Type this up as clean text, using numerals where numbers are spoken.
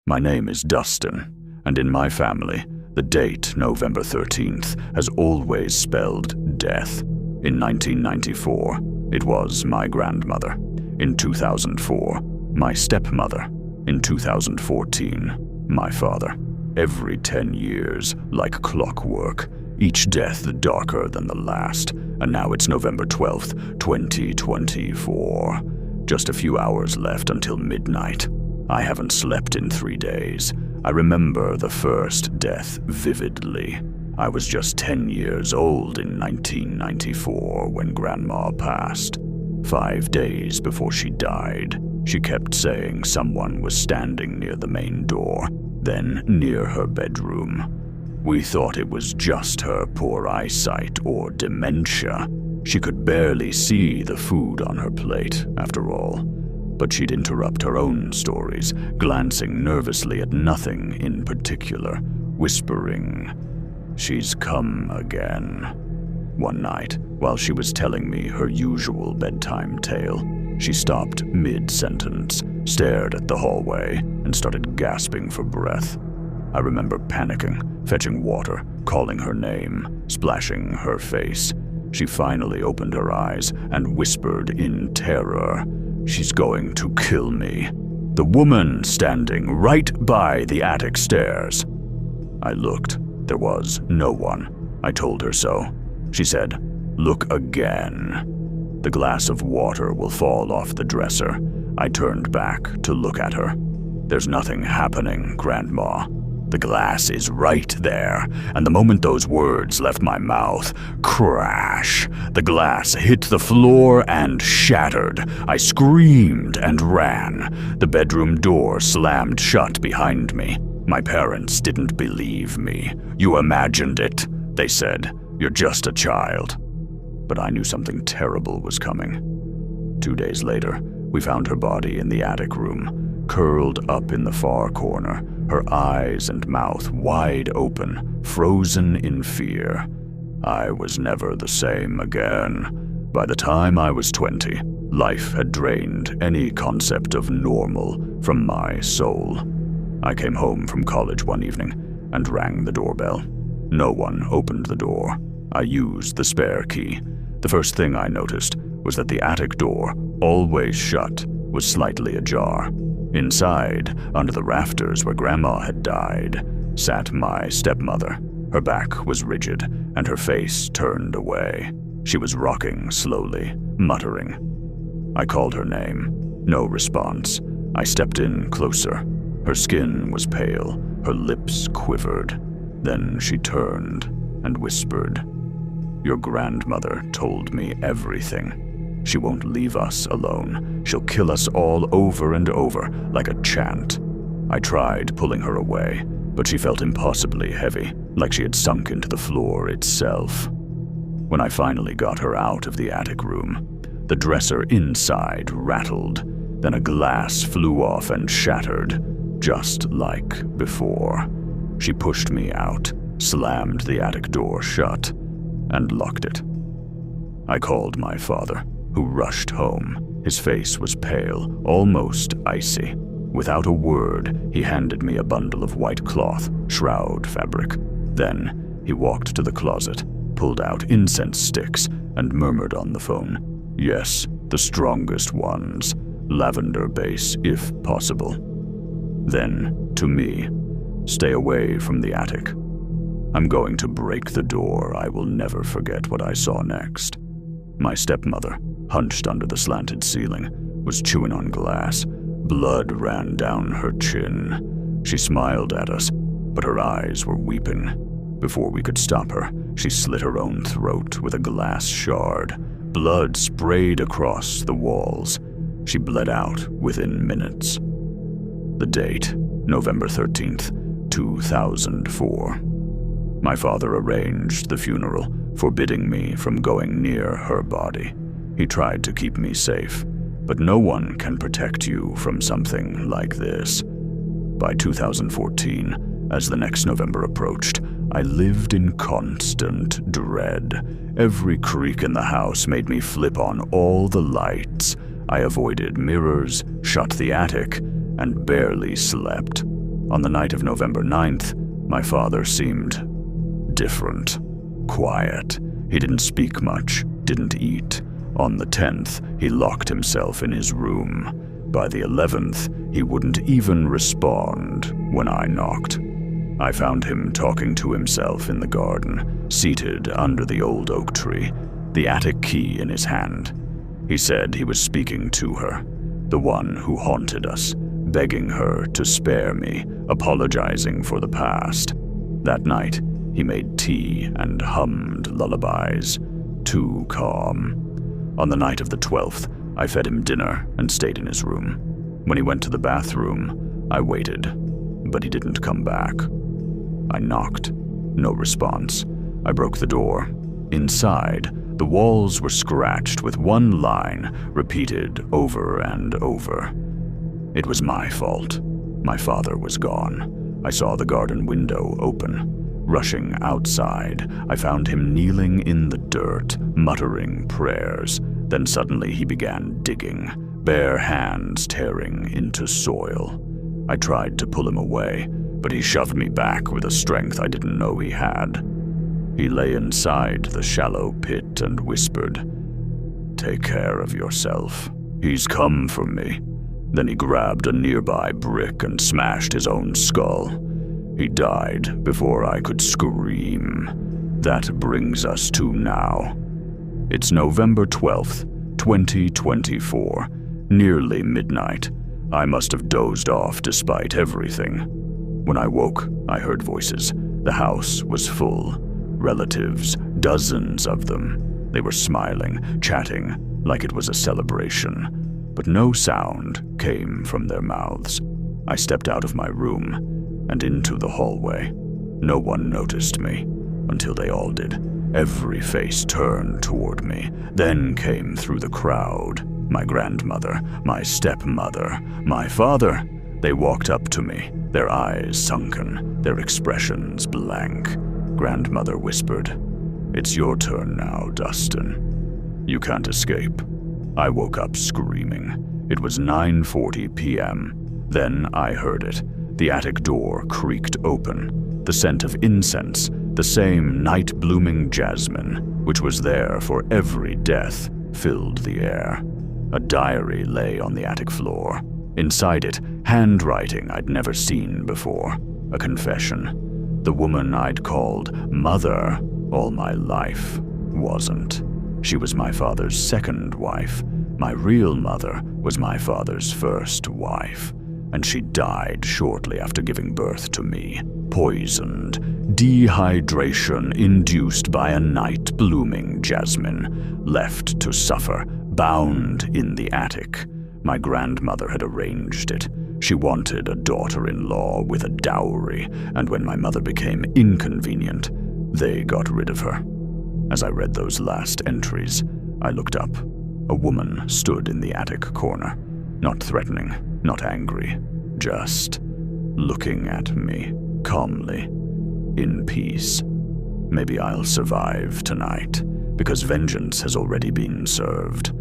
My name is Dustin, and in my family, the date November 13th has always spelled death. In 1994, it was my grandmother. In 2004, my stepmother. In 2014, my father. Every 10 years, like clockwork, each death darker than the last, and now it's November 12th, 2024. Just a few hours left until midnight. I haven't slept in 3 days. I remember the first death vividly. I was just 10 years old in 1994 when Grandma passed. 5 days before she died, she kept saying someone was standing near the main door, then near her bedroom. We thought it was just her poor eyesight or dementia. She could barely see the food on her plate, after all. But she'd interrupt her own stories, glancing nervously at nothing in particular, whispering, "She's come again." One night, while she was telling me her usual bedtime tale, she stopped mid-sentence, stared at the hallway, and started gasping for breath. I remember panicking, fetching water, calling her name, splashing her face. She finally opened her eyes and whispered in terror, "She's going to kill me." The woman standing right by the attic stairs. I looked. There was no one. I told her so. She said, "Look again. The glass of water will fall off the dresser." I turned back to look at her. "There's nothing happening, Grandma. The glass is right there," and the moment those words left my mouth, crash, the glass hit the floor and shattered. I screamed and ran. The bedroom door slammed shut behind me. My parents didn't believe me. "You imagined it," they said. "You're just a child." But I knew something terrible was coming. 2 days later, we found her body in the attic room, curled up in the far corner, her eyes and mouth wide open, frozen in fear. I was never the same again. By the time I was 20, life had drained any concept of normal from my soul. I came home from college one evening and rang the doorbell. No one opened the door. I used the spare key. The first thing I noticed was that the attic door, always shut, was slightly ajar. Inside, under the rafters where Grandma had died, sat my stepmother. Her back was rigid, and her face turned away. She was rocking slowly, muttering. I called her name. No response. I stepped in closer. Her skin was pale, her lips quivered. Then she turned and whispered, "Your grandmother told me everything. She won't leave us alone. She'll kill us all over and over, like a chant." I tried pulling her away, but she felt impossibly heavy, like she had sunk into the floor itself. When I finally got her out of the attic room, the dresser inside rattled, then a glass flew off and shattered, just like before. She pushed me out, slammed the attic door shut, and locked it. I called my father, who rushed home. His face was pale, almost icy. Without a word, he handed me a bundle of white cloth, shroud fabric. Then he walked to the closet, pulled out incense sticks, and murmured on the phone, "Yes, the strongest ones. Lavender base, if possible." Then, to me, "Stay away from the attic. I'm going to break the door. I will never forget what I saw next." My stepmother, hunched under the slanted ceiling, was chewing on glass. Blood ran down her chin. She smiled at us, but her eyes were weeping. Before we could stop her, she slit her own throat with a glass shard. Blood sprayed across the walls. She bled out within minutes. The date, November 13th, 2004. My father arranged the funeral, forbidding me from going near her body. He tried to keep me safe, but no one can protect you from something like this. By 2014, as the next November approached, I lived in constant dread. Every creak in the house made me flip on all the lights. I avoided mirrors, shut the attic, and barely slept. On the night of November 9th, my father seemed different, quiet. He didn't speak much, didn't eat. On the 10th, he locked himself in his room. By the 11th, he wouldn't even respond when I knocked. I found him talking to himself in the garden, seated under the old oak tree, the attic key in his hand. He said he was speaking to her, the one who haunted us, begging her to spare me, apologizing for the past. That night, he made tea and hummed lullabies, too calm. On the night of the 12th, I fed him dinner and stayed in his room. When he went to the bathroom, I waited, but he didn't come back. I knocked. No response. I broke the door. Inside, the walls were scratched with one line repeated over and over. It was my fault. My father was gone. I saw the garden window open. Rushing outside, I found him kneeling in the dirt, muttering prayers. Then suddenly he began digging, bare hands tearing into soil. I tried to pull him away, but he shoved me back with a strength I didn't know he had. He lay inside the shallow pit and whispered, "Take care of yourself. He's come for me." Then he grabbed a nearby brick and smashed his own skull. He died before I could scream. That brings us to now. It's November 12th, 2024, nearly midnight. I must have dozed off despite everything. When I woke, I heard voices. The house was full. Relatives, dozens of them. They were smiling, chatting, like it was a celebration. But no sound came from their mouths. I stepped out of my room and into the hallway. No one noticed me, until they all did. Every face turned toward me. Then came through the crowd my grandmother, my stepmother, my father. They walked up to me, their eyes sunken, their expressions blank. Grandmother whispered, "It's your turn now, Dustin. You can't escape." I woke up screaming. It was 9:40 p.m. Then I heard it. The attic door creaked open. The scent of incense, the same night-blooming jasmine, which was there for every death, filled the air. A diary lay on the attic floor. Inside it, handwriting I'd never seen before. A confession. The woman I'd called Mother all my life wasn't. She was my father's second wife. My real mother was my father's first wife. And she died shortly after giving birth to me. Poisoned. Dehydration induced by a night-blooming jasmine. Left to suffer. Bound in the attic. My grandmother had arranged it. She wanted a daughter-in-law with a dowry, and when my mother became inconvenient, they got rid of her. As I read those last entries, I looked up. A woman stood in the attic corner, not threatening, not angry, just looking at me calmly, in peace. Maybe I'll survive tonight, because vengeance has already been served.